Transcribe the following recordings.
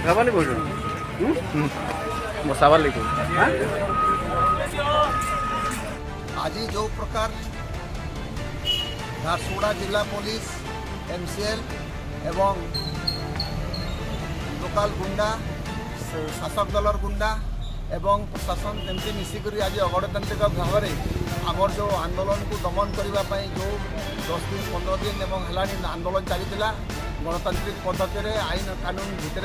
गावाले बोलून बसावाले को आज जो प्रकार झारसुगुड़ा जिला पुलिस एमसीएल एवं लोकल गुंडा शासक दलर गुंडा एवं प्रशासन जमती मिसिक आज अगणतांत्रिक भाव में आमर जो आंदोलन को दमन करने जो 10 दिन 15 दिन एवं है आंदोलन चली गणतांत्रिक पद्धति आईन कानून भितर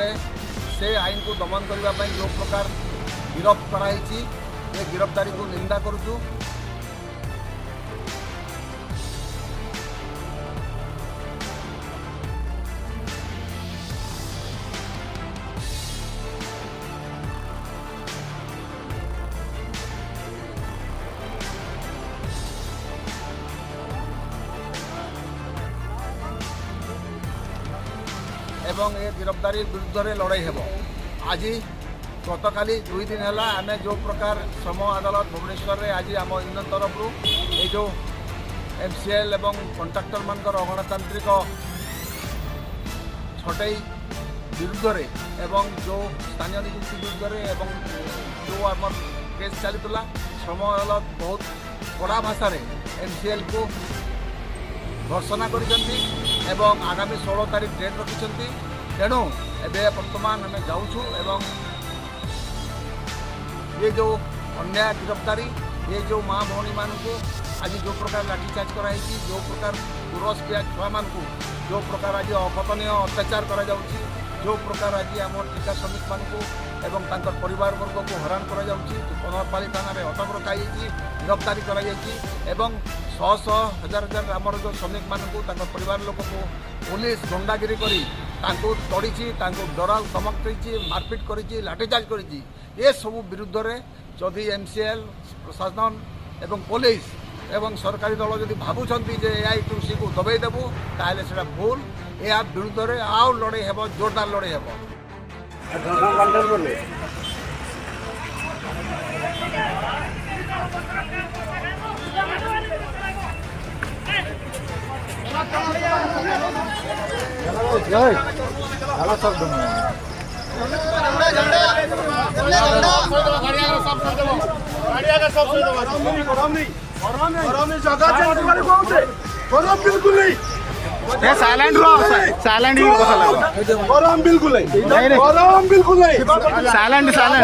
से आईन को दमन करने जो प्रकार गिरफ्त कराई गिरफ्तारी को निंदा करुचु। एवं ये गिरफ्तारी विरुद्ध में लड़ाई हेब। आज गतकाली 2 दिन है आम जो प्रकार श्रम अदालत भुवनेश्वर में आज आम यूनियन तरफ ये जो एमसीएल एवं कंट्राक्टर मान अगणतांत्रिक छटई विरुद्ध में एवं जो स्थानीय नियुक्ति विरुद्ध में एवं जो आम केस चलता श्रम अदालत बहुत कड़ा भाषा एमसीएल को घोषणा करिसेंती एवं आगामी 16 तारीख डेट रखिसेंती। तेणु एबे वर्तमान आम जाऊँ एवं ये जो अन्याय गिरफ्तारी ये जो माँ भौणी मान को आज जो प्रकार लाठीचार्ज कराई जो प्रकार पुरस पिया छुआ मान को जो प्रकार आज अकथनीय अत्याचार करा जाउची जो प्रकार आज आम ठिका श्रमिक मान को एवं तांकर परिवार वर्ग को हैरान करा जाउची पनरपाली थाना रे अटक रखाई गिरफ्तारी करा जाइची एवं 100 हजार हजार आमर जो श्रमिक मान को परिवार लोक को पुलिस गुंडागिरी करी तड़ी डराल धमक देती मारपिट कर लाठीचार्ज कर सब विरुद्ध में जदि एमसीएल प्रशासन एवं पुलिस एवं सरकारी दल जदि भावुंट एआईटीयूसी को दबाई देबू ताले से भूल या विरुद्ध में आउ लड़ाई हेब जोरदार लड़ाई हेब। बिल्कुल नहीं साइलेंट बिल्कुल नहीं साइलेंट साइलेंट